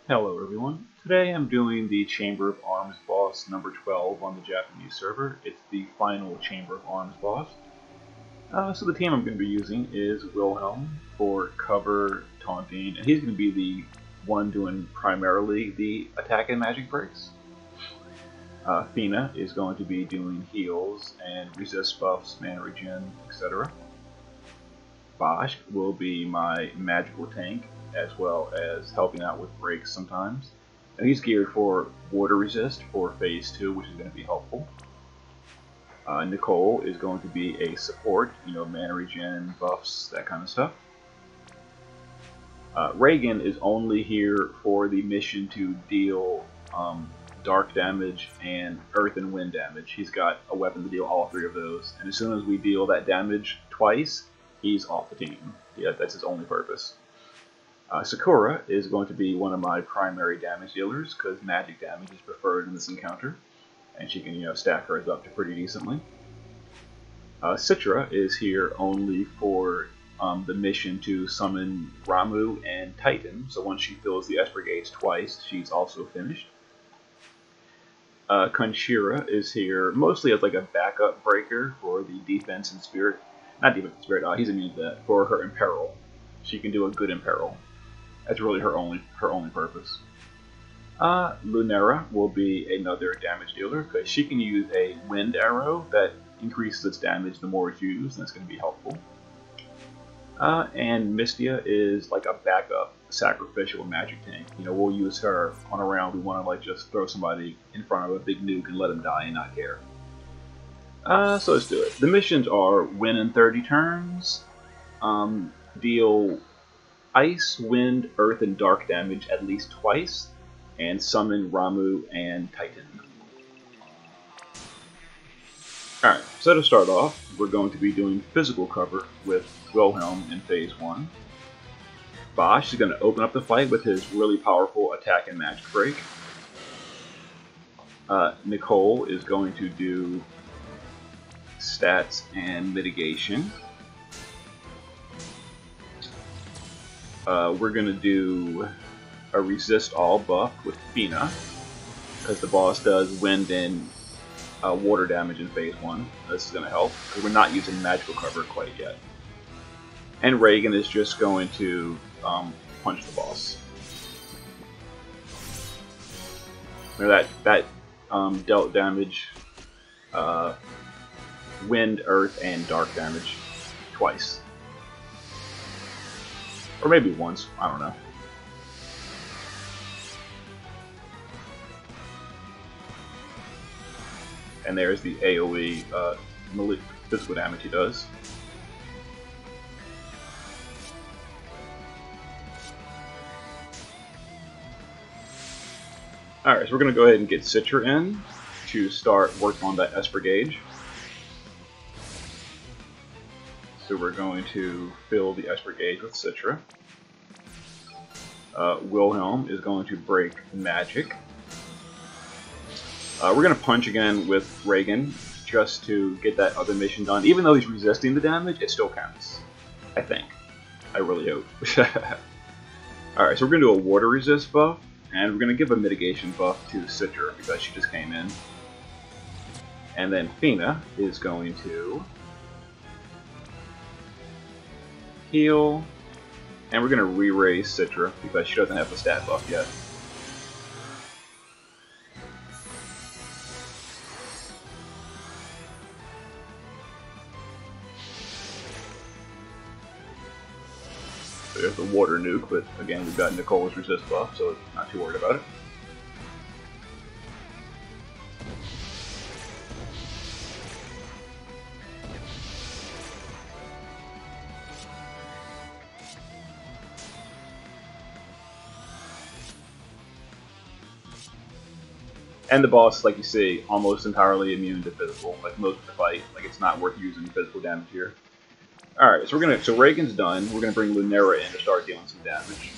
Hello everyone. Today I'm doing the Chamber of Arms boss number 12 on the Japanese server. It's the final Chamber of Arms boss. So the team I'm going to be using is Wilhelm for cover, taunting, and he's going to be the one doing primarily the attack and magic breaks. Fina is going to be doing heals and resist buffs, mana regen, etc. Bosch will be my magical tank, as well as helping out with breaks sometimes. And he's geared for water resist for phase 2, which is going to be helpful. Nicole is going to be a support, mana regen, buffs, that kind of stuff. Reagan is only here for the mission to deal dark damage and earth and wind damage. He's got a weapon to deal all three of those, and as soon as we deal that damage twice, he's off the team. Yeah, that's his only purpose. Sakura is going to be one of my primary damage dealers because magic damage is preferred in this encounter, and she can stack hers up to pretty decently. Citra is here only for the mission to summon Ramu and Titan, so once she fills the Esper gauge twice, she's also finished. Kanshira is here mostly as like a backup breaker for the defense and spirit. Not defense and spirit, he's immune to that, for her imperil. She can do a good imperil. That's really her only purpose. Lunera will be another damage dealer because she can use a wind arrow that increases its damage the more it's used, and that's going to be helpful. And Mystia is like a backup sacrificial magic tank. We'll use her on a round we want to like just throw somebody in front of a big nuke and let them die and not care. So let's do it. The missions are win in 30 turns, deal ice, wind, earth, and dark damage at least twice, and summon Ramu and Titan. Alright, so to start off, we're going to be doing physical cover with Wilhelm in phase 1. Bosch is going to open up the fight with his really powerful attack and magic break. Nicole is going to do stats and mitigation. We're going to do a resist all buff with Fina, because the boss does wind and water damage in phase 1. This is going to help, because we're not using magical cover quite yet. And Reagan is just going to punch the boss. That dealt damage, wind, earth, and dark damage twice. Or maybe once, I don't know. And there's the AoE physical damage he does. Alright, so we're going to go ahead and get Citra in to start working on that Esper gauge. So we're going to fill the Esper gauge with Citra. Wilhelm is going to break magic. We're going to punch again with Reagan just to get that other mission done. Even though he's resisting the damage, it still counts. I think. I really hope. Alright, so we're going to do a water resist buff, and we're going to give a mitigation buff to Citra because she just came in. And then Fina is going to heal, and we're going to re-raise Citra because she doesn't have the stat buff yet. So there's the water nuke, but again we've got Nicole's resist buff, so not too worried about it. And the boss, like you see, almost entirely immune to physical, like most of the fight. Like it's not worth using physical damage here. Alright, so Reagan's done. We're gonna bring Lunera in to start dealing some damage.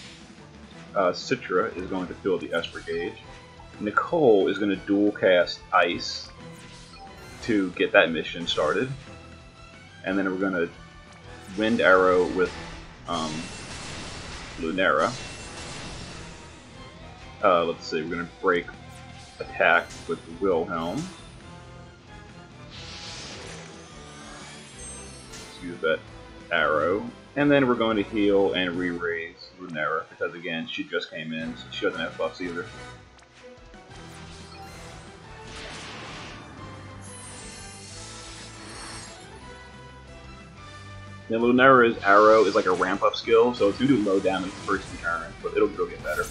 Citra is going to fill the Esper gauge. Nicole is gonna dual cast Ice to get that mission started. And then we're gonna Wind Arrow with Lunera. Let's see, we're gonna break attack with Wilhelm. Let's use that arrow. And then we're going to heal and re-raise Lunera, because again, she just came in, so she doesn't have buffs either. Now Lunera's arrow is like a ramp-up skill, so it's going to do low damage the first few turns, but it'll get better.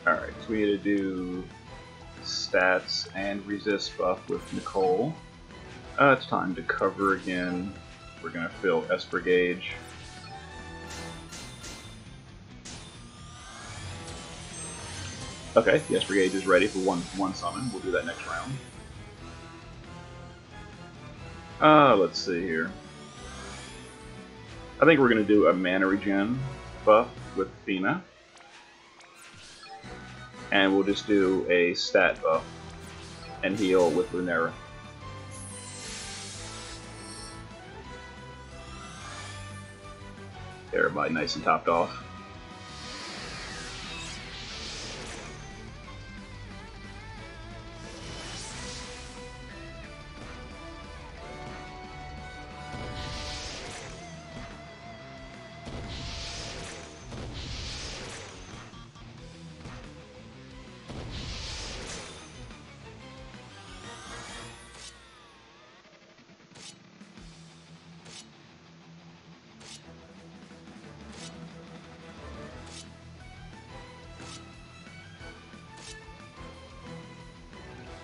Alright, so we need to do stats and resist buff with Nicole. It's time to cover again. We're going to fill Esper gauge. Okay, the Esper gauge is ready for one summon. We'll do that next round. Let's see here. I think we're going to do a mana regen buff with Athena. And we'll just do a stat buff and heal with Lunera. Everybody nice and topped off.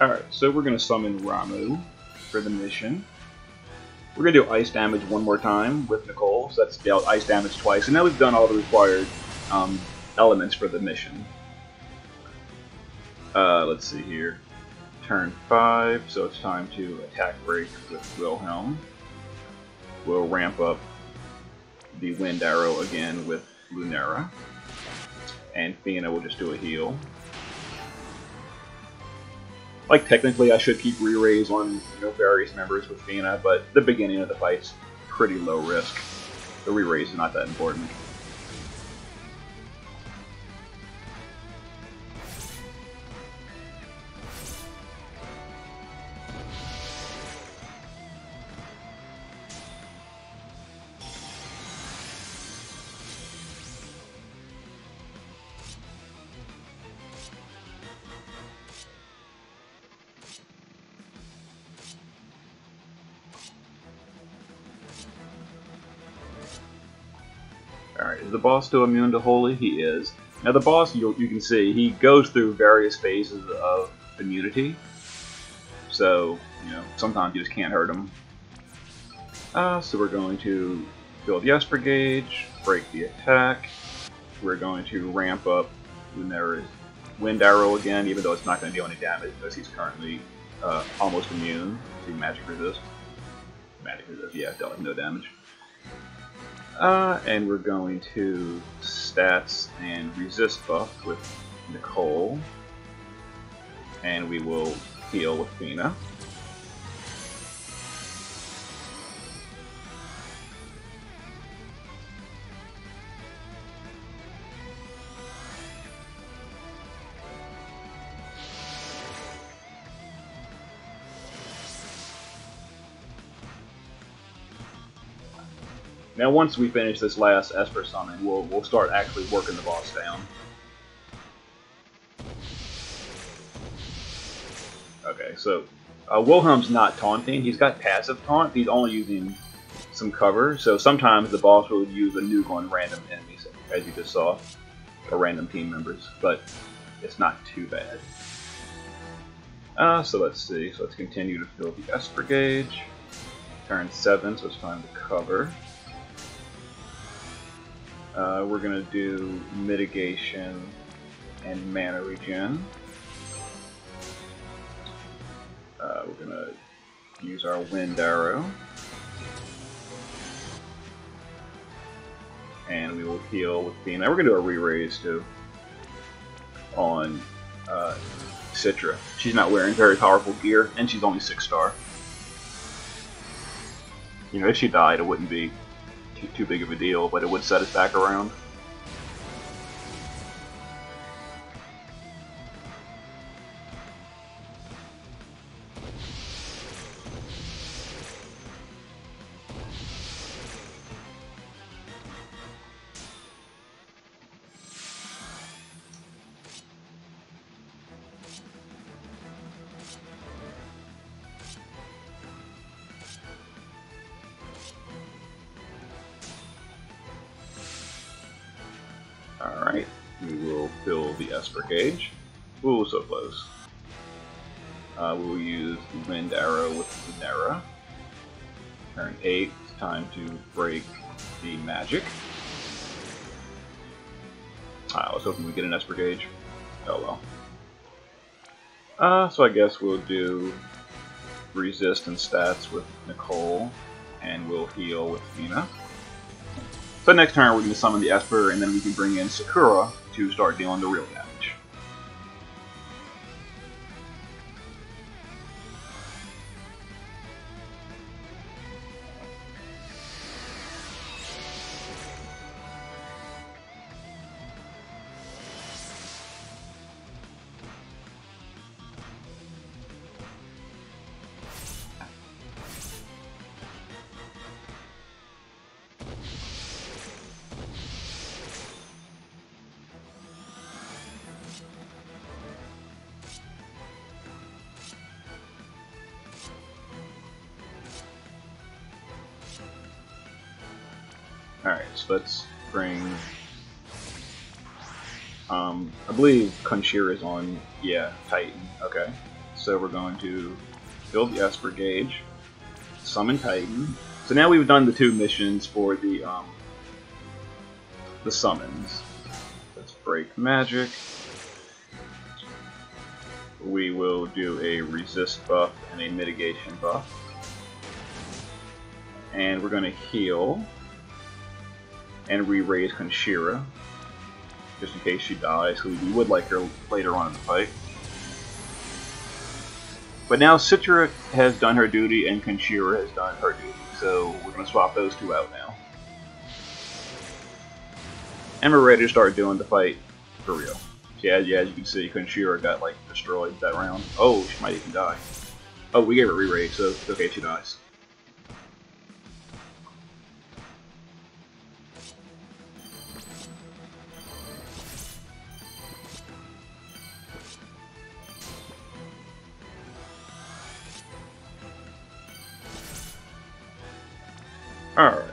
Alright, so we're going to summon Ramuh for the mission. We're going to do ice damage one more time with Nicole, so that's dealt ice damage twice, and now we've done all the required elements for the mission. Let's see here. Turn 5, so it's time to attack break with Wilhelm. We'll ramp up the wind arrow again with Lunera. And Athena will just do a heal. Like, technically I should keep re-raise on, various members with Athena, but the beginning of the fight's pretty low risk. The re-raise is not that important. Alright, is the boss still immune to Holy? He is. Now the boss, you can see, he goes through various phases of immunity. So, sometimes you just can't hurt him. So we're going to build the Esper gauge, break the attack. We're going to ramp up Lunera's wind arrow again, even though it's not going to deal any damage because he's currently almost immune to magic resist. Magic resist, yeah, dealt no damage. And we're going to stats and resist buff with Nicole. And we will heal with Athena. Now, once we finish this last Esper summon, we'll start actually working the boss down. Okay, so Wilhelm's not taunting. He's got passive taunt. He's only using some cover. So sometimes the boss will use a nuke on random enemies, as you just saw, or random team members. But it's not too bad. So let's see. So let's continue to fill the Esper gauge. Turn 7, so it's time to cover. We're going to do mitigation and mana regen. Use our wind arrow. And we will heal with beam. And we're going to do a re-raise too on Citra. She's not wearing very powerful gear, and she's only 6-star. You know, if she died, it wouldn't be too big of a deal, but it would set us back around. Alright, we will fill the Esper gauge. Ooh, so close. We will use the Wind Arrow with Lunera. Turn 8, it's time to break the magic. I was hoping we'd get an Esper gauge. Oh well. So I guess we'll do resist and stats with Nicole, and we'll heal with Fina. So next turn we're going to summon the Esper, and then we can bring in Sakura to start dealing the real damage. Alright, so let's bring... I believe Conchir is on, yeah, Titan. Okay. So we're going to build the Esper gauge, summon Titan. So now we've done the 2 missions for the summons. Let's break magic. We will do a resist buff and a mitigation buff. And we're going to heal and re-raise Conchira, just in case she dies, so we would like her later on in the fight. But now Citra has done her duty and Conchira has done her duty, so we're going to swap those 2 out now. And we're ready to start doing the fight for real. Yeah, as you can see, Conchira got like destroyed that round. Oh, she might even die. Oh, we gave her re-raise, so it's okay if she dies. Alright,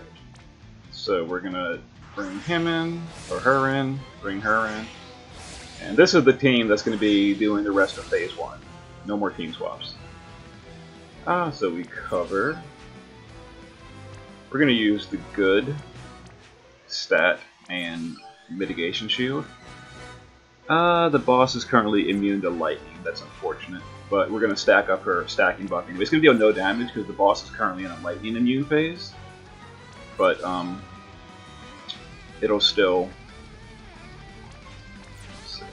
so we're gonna bring him in, or her in, bring her in, and this is the team that's gonna be doing the rest of Phase 1. No more team swaps. So we cover. We're gonna use the good stat and mitigation shield. The boss is currently immune to lightning, that's unfortunate, but we're gonna stack up her stacking buff anyway. It's gonna deal no damage because the boss is currently in a lightning immune phase. But it'll still. Let's see.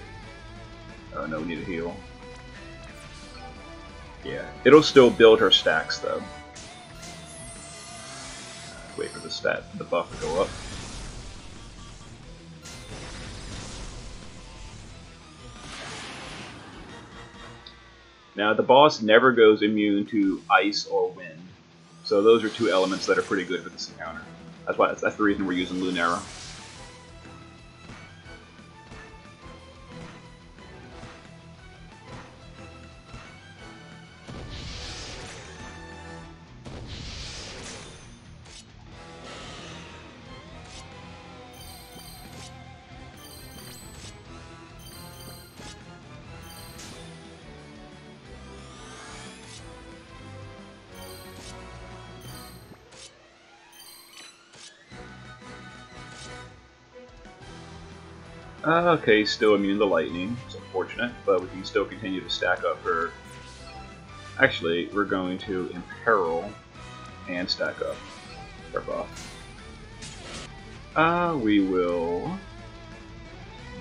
Oh no, we need a heal. Yeah, it'll still build her stacks though. Wait for the buff to go up. Now the boss never goes immune to ice or wind, so those are 2 elements that are pretty good for this encounter. That's the reason we're using Lunera. Okay, still immune to lightning. It's unfortunate, but we can still continue to stack up her Actually, we're going to imperil and stack up our buff. We will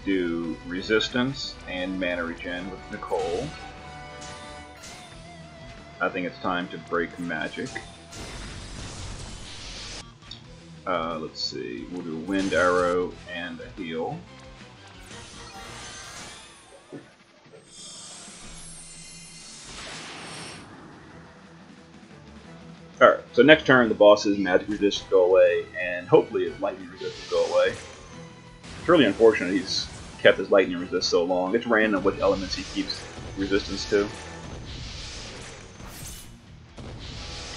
do resistance and mana regen with Nicole. I think it's time to break magic. Let's see, we'll do wind arrow and a heal. Alright, so next turn the boss's magic resist will go away, and hopefully his lightning resist will go away. It's really unfortunate he's kept his lightning resist so long. It's random which elements he keeps resistance to.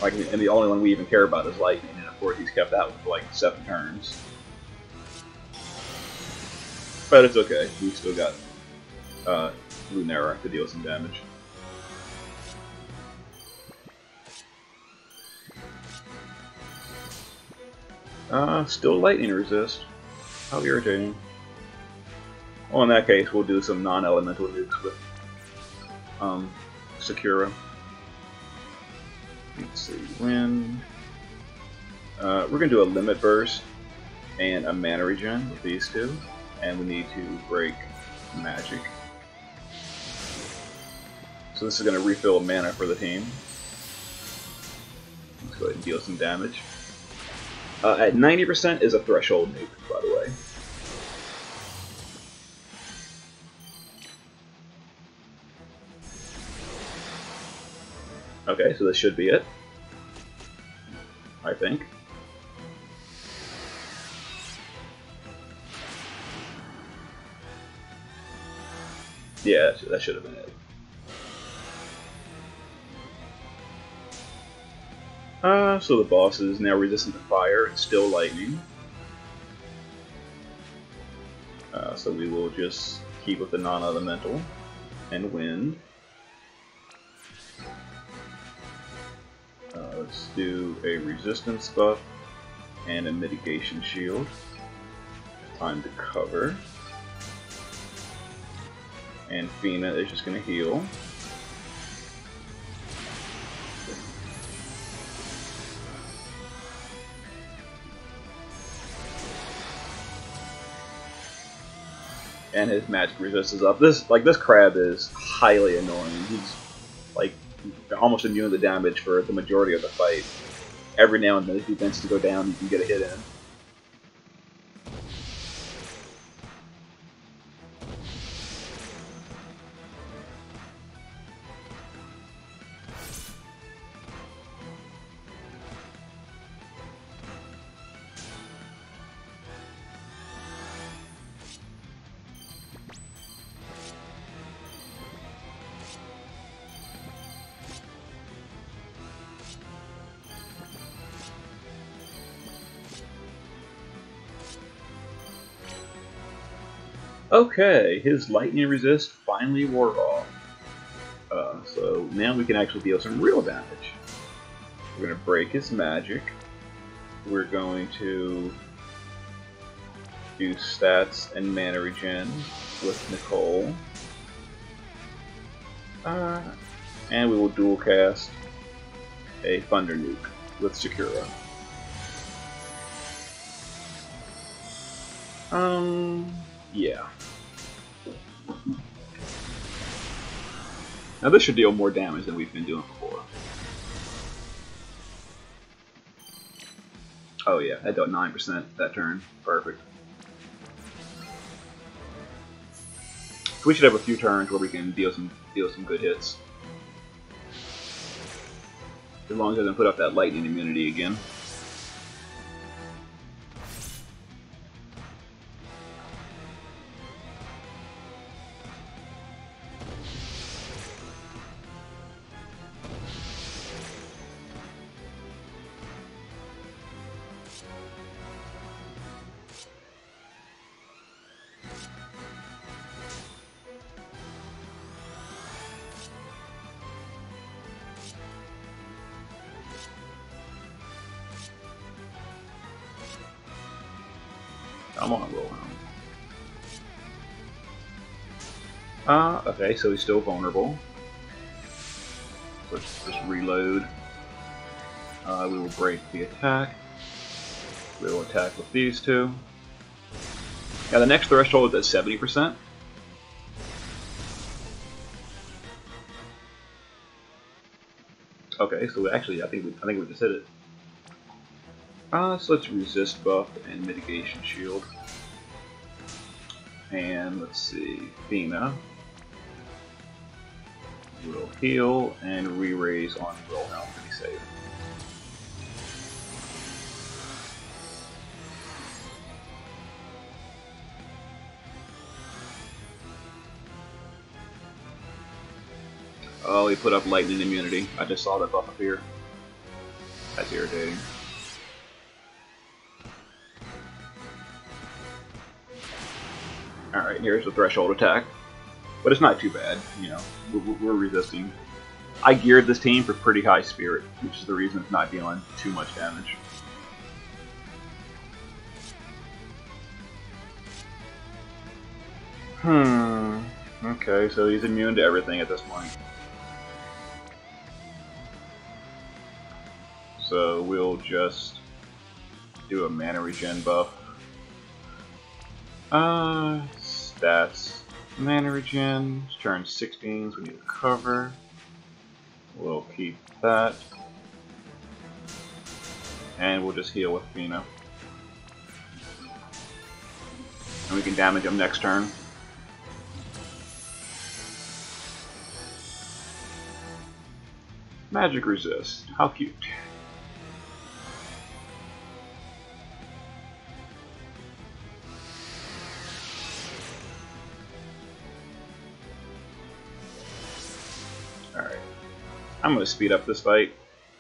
Like, and the only one we even care about is lightning, and of course he's kept that one for like 7 turns. But it's okay, we've still got Lunera to deal some damage. Still lightning resist. How irritating. Well, in that case, we'll do some non-elemental nukes with Sakura. Let's see, wind. We're gonna do a limit burst and a mana regen with these two, and we need to break magic. So this is gonna refill mana for the team. Let's go ahead and deal some damage. At 90% is a threshold nuke, by the way. Okay, so this should be it. I think. Yeah, that should have been it. So the boss is now resistant to fire and still lightning. So we will just keep with the non-elemental and wind. Let's do a resistance buff and a mitigation shield. Time to cover. And Fina is just going to heal. And his magic resist is up. This crab is highly annoying. He's like almost immune to the damage for the majority of the fight. Every now and then, if he tends to go down, you can get a hit in. Okay, his lightning resist finally wore off. So now we can actually deal some real damage. We're going to break his magic. We're going to do stats and mana regen with Nicole. And we will dual cast a Thunder Nuke with Sakura. Yeah. Now this should deal more damage than we've been doing before. Oh yeah, I dealt 9% that turn. Perfect. So we should have a few turns where we can deal some good hits. As long as it doesn't put up that lightning immunity again. Come on, Wilhelm. Okay, so he's still vulnerable. Let's just reload. We will break the attack. We will attack with these two. Now the next threshold is at 70%. Okay, so actually I think we just hit it. So let's resist buff and mitigation shield. And let's see, Athena will heal and re-raise on Wilhelm to be safe. Oh, he put up lightning immunity. I just saw that buff appear. That's irritating. Alright, here's the threshold attack. But it's not too bad, you know, we're resisting. I geared this team for pretty high spirit, which is the reason it's not dealing too much damage. Okay, so he's immune to everything at this point. So we'll just do a mana regen buff. Stats. Mana regen, turn 16, so we need to cover. We'll keep that. And we'll just heal with Athena. And we can damage him next turn. Magic resist. How cute. Alright. I'm going to speed up this fight,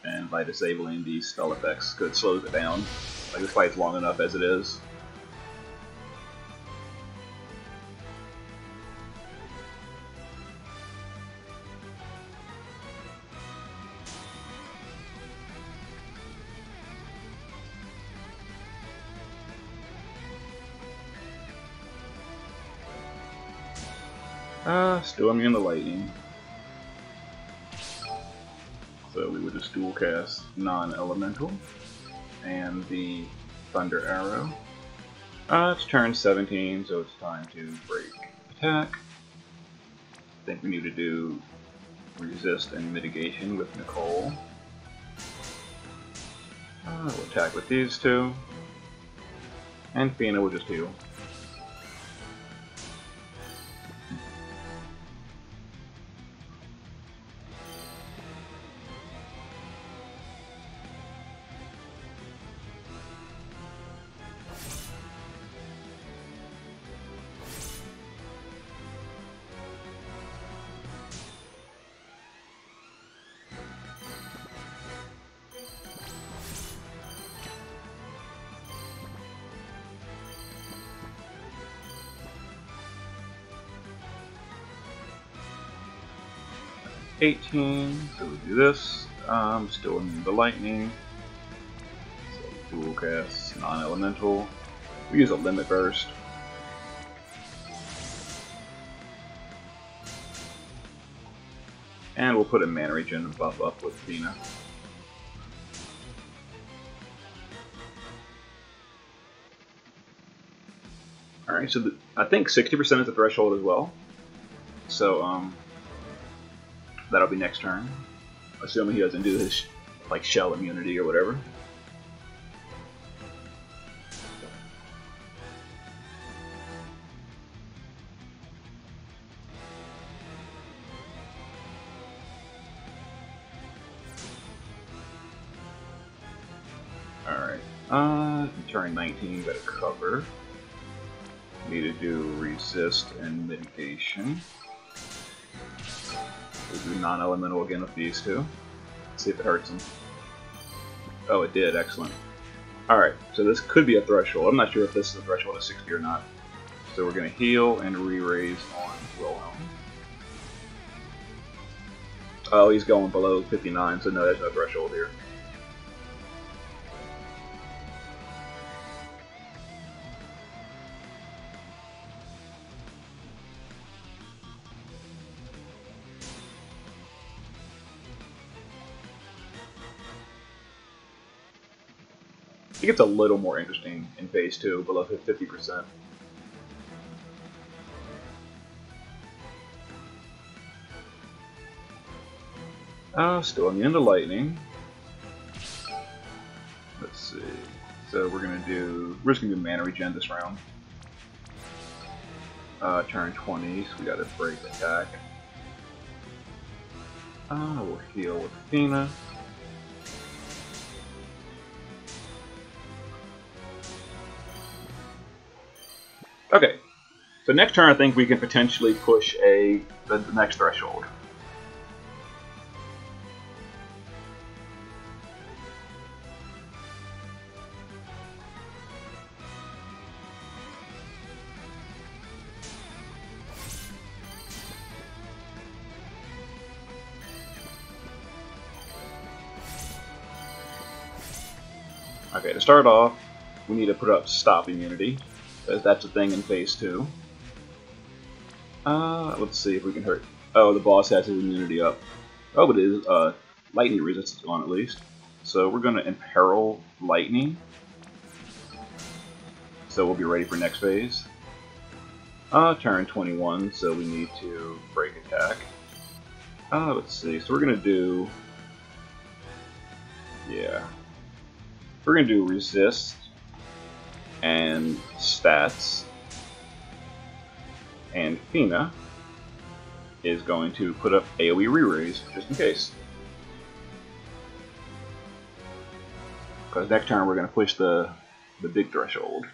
and by disabling these spell effects, it slows it down. Like, this fight's long enough as it is. Still immune to lightning. So we would just dual cast non-elemental and the thunder arrow. It's turn 17, so it's time to break attack. I think we need to do resist and mitigation with Nicole. We'll attack with these two. And Fina will just heal. So we do this. Still in the lightning. So dual cast non-elemental. We use a limit burst. And we'll put a mana regen and buff up with Athena. Alright, so I think 60% is the threshold as well. So, that'll be next turn. Assuming he doesn't do his, like, shell immunity or whatever. Alright, turn 19, gotta cover. Need to do resist and mitigation. We'll do non-elemental again with these two. See if it hurts them. Oh, it did. Excellent. Alright, so this could be a threshold. I'm not sure if this is a threshold of 60 or not. So we're going to heal and re-raise on Wilhelm. Oh, he's going below 59, so no, there's no threshold here. It gets a little more interesting in phase 2, below 50%. Still immune to lightning. Let's see. So we're just gonna do mana regen this round. Turn 20, so we got a break attack. We'll heal with Athena. Okay, so next turn I think we can potentially push the next threshold. Okay, to start off, we need to put up stop immunity, because that's a thing in phase 2. Let's see if we can hurt. Oh, the boss has his immunity up. Oh, it is lightning resistance on at least. So we're going to imperil lightning. So we'll be ready for next phase. Turn 21, so we need to break attack. Let's see, so we're going to do... Yeah. We're going to do resist and stats. And Fina is going to put up AoE re-raise, just in case. Because next turn we're going to push the big threshold.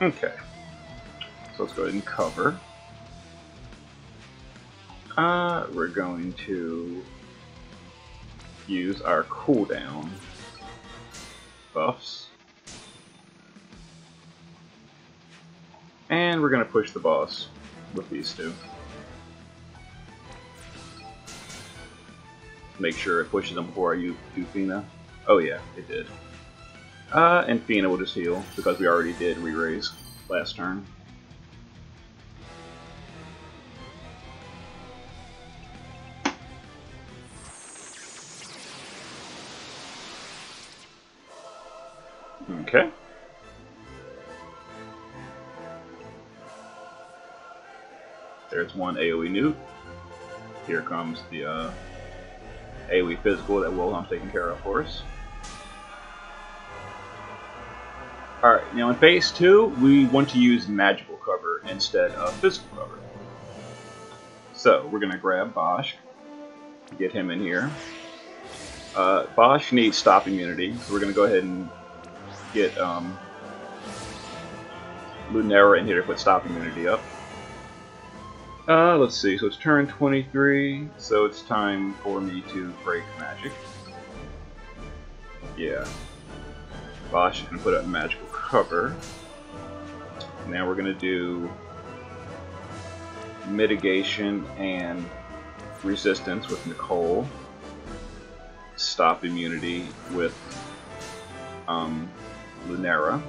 Okay, so let's go ahead and cover. We're going to use our cooldown buffs. And we're going to push the boss with these two. Make sure it pushes them before I do Fina. Oh yeah, it did. And Fina will just heal, because we already did re-raise last turn. Okay. There's one AoE nuke. Here comes the AoE physical that Wilhelm's taking care of for us. Alright, now in phase 2, we want to use magical cover instead of physical cover. So, we're going to grab Bosch, get him in here. Bosch needs stop immunity, so we're going to go ahead and get Lunera in here to put stop immunity up. Let's see, so it's turn 23, so it's time for me to break magic. Yeah. Bosch can put up magical cover. Now we're going to do mitigation and resistance with Nicole. Stop immunity with Lunera.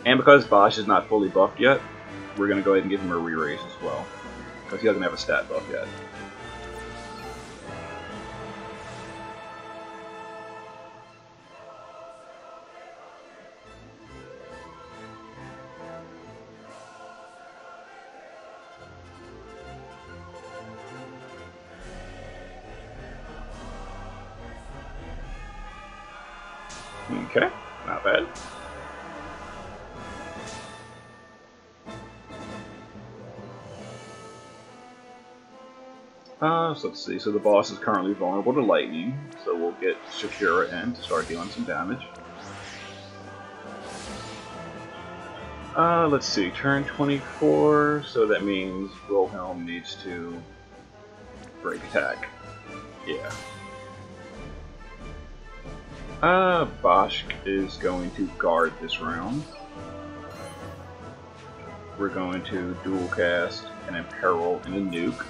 And because Bosch is not fully buffed yet, we're going to go ahead and give him a re-raise as well, because he doesn't have a stat buff yet. Okay, not bad. So let's see, so the boss is currently vulnerable to lightning, so we'll get Shakira in to start dealing some damage. Let's see, turn 24, so that means Wilhelm needs to break attack. Yeah. Bosch is going to guard this round. we're going to dual cast an Imperil and a Nuke.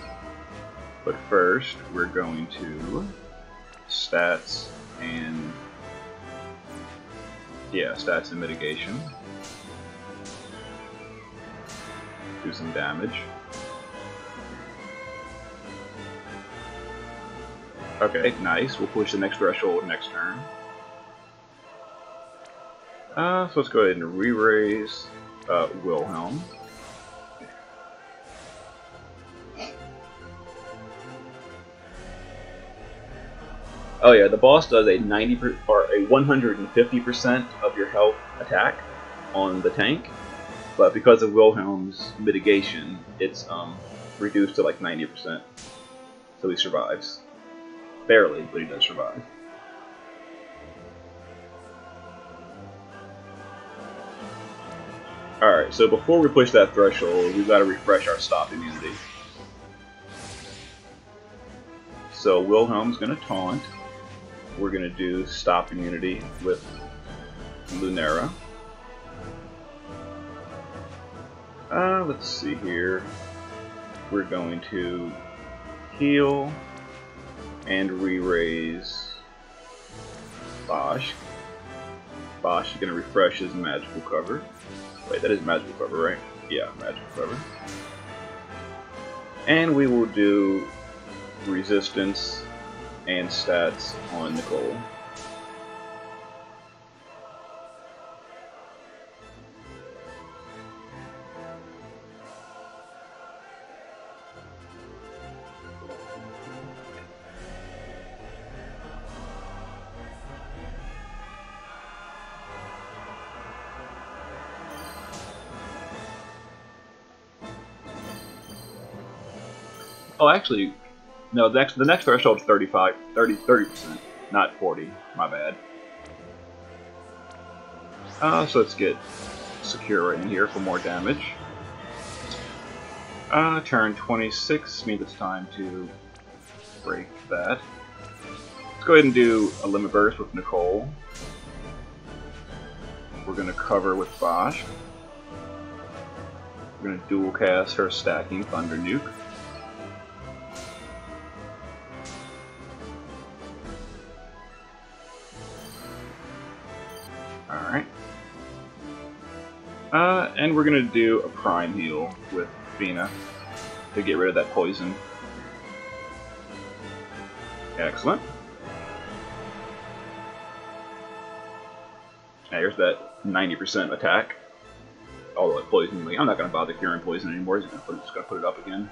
But first, we're going to stats and stats and mitigation. Do some damage. Okay, nice. We'll push the next threshold next turn. So let's go ahead and re-raise Wilhelm. Oh yeah, the boss does a 150% of your health attack on the tank, but because of Wilhelm's mitigation, it's reduced to like 90%. So he survives. Barely, but he does survive. Alright, so before we push that threshold, we've got to refresh our stop immunity. So Wilhelm's going to taunt. We're going to do stop immunity with Lunera. Let's see here. We're going to heal and re-raise Bosch. Bosch is going to refresh his magical cover. Wait, that is magical cover, right? Yeah, magical cover. And we will do resistance and stats on Nicole. Oh, actually, no, the next threshold is 30%, not 40. My bad. So let's get Secure in here for more damage. Turn 26 means it's time to break that. Let's go ahead and do a Limit Burst with Nicole. We're going to cover with Bosch. We're going to dual cast her stacking Thunder Nuke. Alright. And we're going to do a Prime Heal with Fina to get rid of that poison. Excellent. There's that 90% attack. Although it poisoned me. I'm not going to bother curing poison anymore. Just going to put it up again.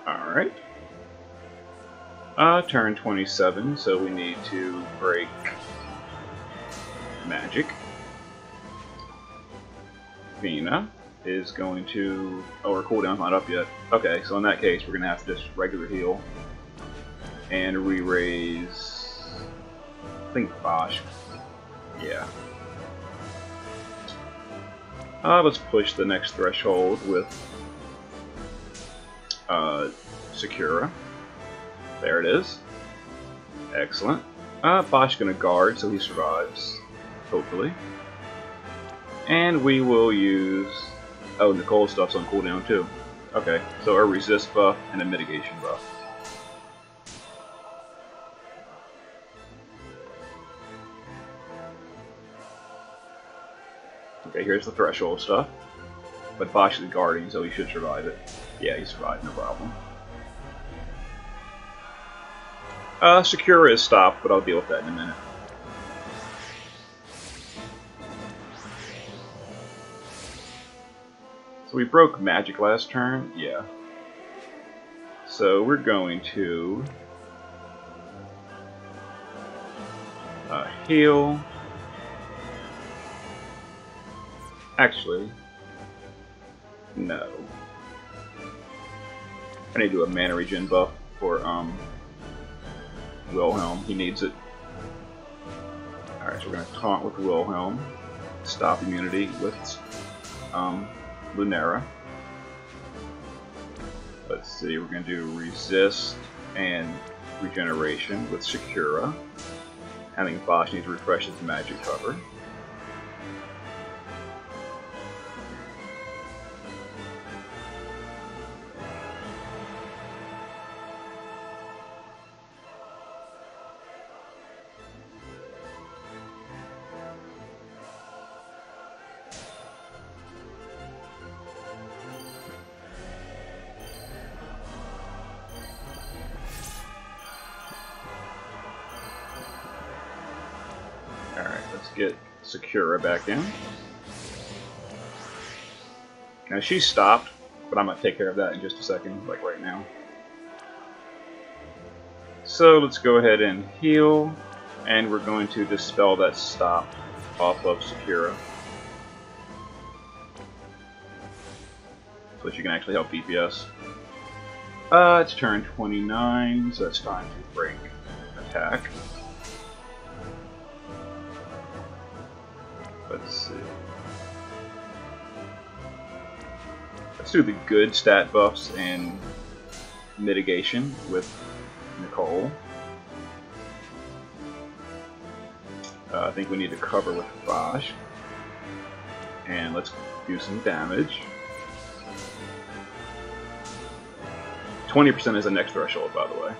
Alright. Turn 27, so we need to break magic. Fina is going to... Oh, her cooldown's not up yet. Okay, so in that case, we're going to have to just regular heal. And re-raise... I think Bosch. Yeah. Let's push the next threshold with Secura. There it is. Excellent. Bosch gonna guard, so he survives. Hopefully. And we will use... Oh, Nicole's stuff's on cooldown too. Okay, so a resist buff and a mitigation buff. Okay, here's the threshold stuff. But Bosch is guarding, so he should survive it. Yeah, he survived, no problem. Secura is stopped, but I'll deal with that in a minute. So we broke magic last turn, yeah. So we're going to heal. Actually, no. I need to do a mana regen buff for Wilhelm. He needs it. Alright, so we're going to taunt with Wilhelm, stop immunity with Lunera. Let's see, we're going to do resist and regeneration with Sakura. I think Bosch needs to refresh his magic cover. Alright, let's get Sakura back in. Now she's stopped, but I'm going to take care of that in just a second, like right now. So let's go ahead and heal, and we're going to dispel that stop off of Sakura. So that she can actually help DPS. It's turn 29, so it's time to break attack. Let's see. Let's do the good stat buffs and mitigation with Nicole. I think we need to cover with Bosch. And let's do some damage. 20% is the next threshold, by the way,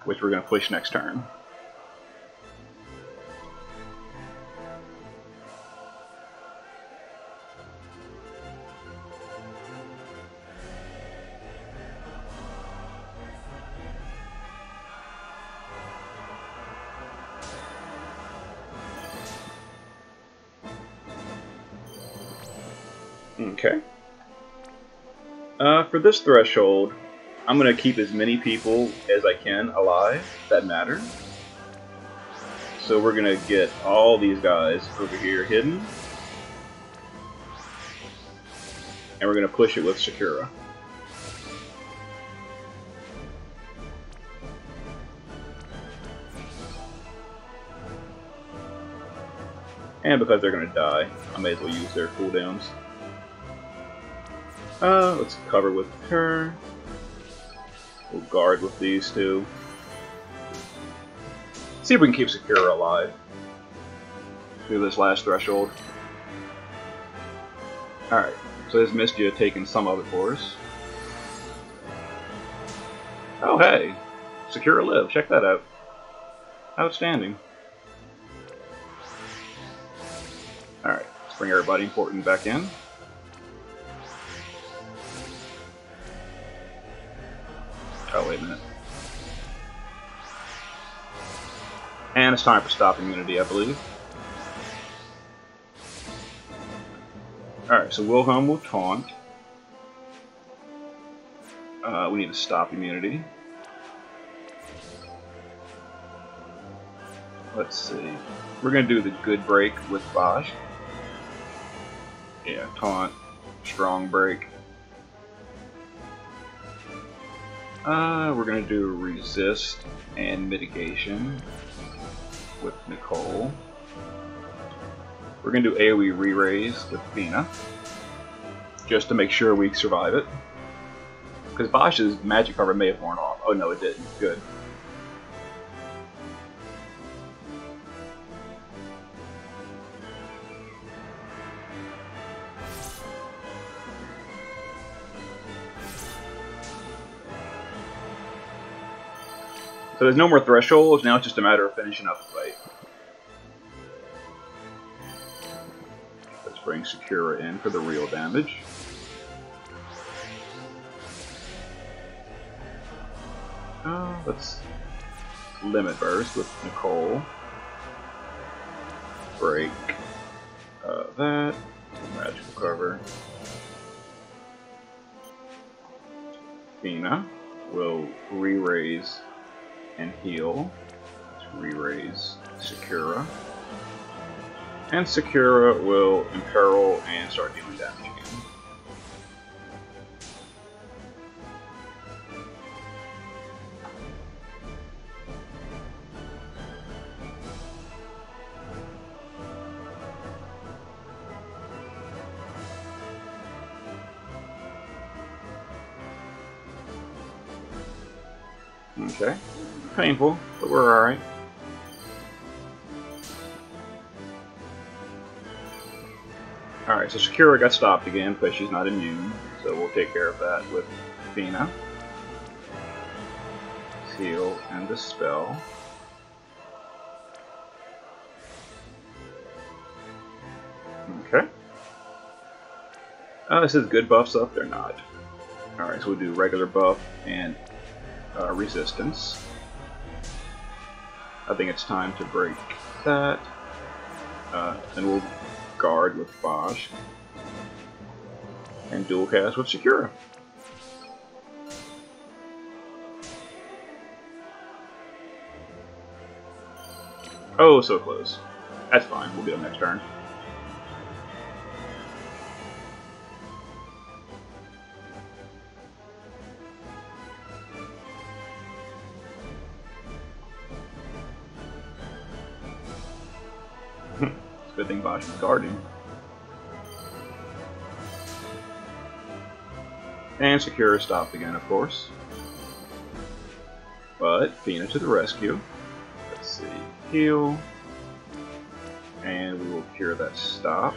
which we're going to push next turn. Okay. For this threshold, I'm going to keep as many people as I can alive that matter. So we're going to get all these guys over here hidden. And we're going to push it with Sakura. And because they're going to die, I may as well use their cooldowns. Let's cover with her. We'll guard with these two. See if we can keep Sakura alive through this last threshold. Alright, so there's Mistia taking some of it for us. Oh hey! Sakura lived, check that out. Outstanding. Alright, let's bring everybody important back in. Oh, wait a minute. And it's time for stop immunity, I believe. Alright, so Wilhelm will taunt. We need to stop immunity. Let's see. We're going to do the good break with Bosch. Yeah, taunt, strong break. We're going to do resist and mitigation with Nicole. We're going to do AoE re-raise with Fina, just to make sure we survive it. Because Bosch's magic cover may have worn off. Oh no, it didn't. Good. So there's no more thresholds, now it's just a matter of finishing up the fight. Let's bring Sakura in for the real damage. Let's limit burst with Nicole. Break that. Magical cover. Fina will re-raise and heal. Let's re-raise Sakura. And Sakura will imperil and start dealing damage again. Okay. Painful, but we're alright. Alright, so Sakura got stopped again because she's not immune, so we'll take care of that with Fina. Heal and Dispel. Okay. This is good buffs up, they're not. Alright, so we'll do regular buff and resistance. I think it's time to break that. And we'll guard with Bosch. And dual cast with Sakura. Oh, so close. That's fine, we'll get him next turn. Good thing Bosch is guarding. And Sakura stopped again, of course. But Fina to the rescue. Let's see. Heal. And we will cure that stop.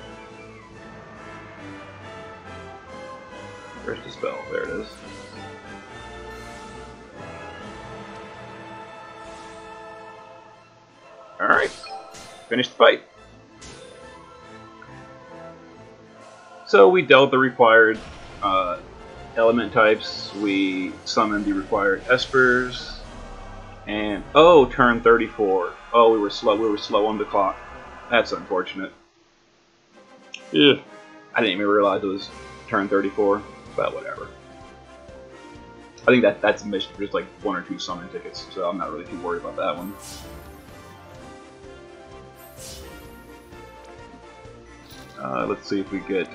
Where's the spell? There it is. Alright. Finish the fight. So we dealt the required element types, we summoned the required Espers, and oh, turn 34. Oh, we were slow on the clock. That's unfortunate. Yeah. I didn't even realize it was turn 34, but whatever. I think that's missed just like 1 or 2 summon tickets, so I'm not really too worried about that one. Let's see if we get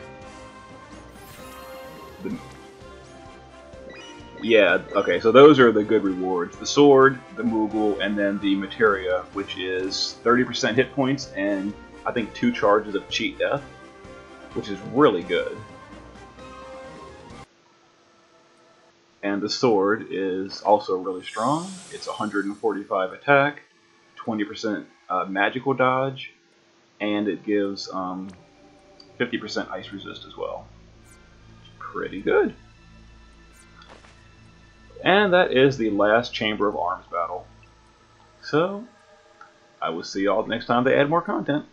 the... Yeah, okay, so those are the good rewards. The sword, the Moogle, and then the Materia, which is 30% hit points and I think 2 charges of cheat death, which is really good. And the sword is also really strong. It's 145 attack, 20% magical dodge, and it gives 50% ice resist as well. Pretty good. And that is the last Chamber of Arms battle. So, I will see y'all next time they add more content.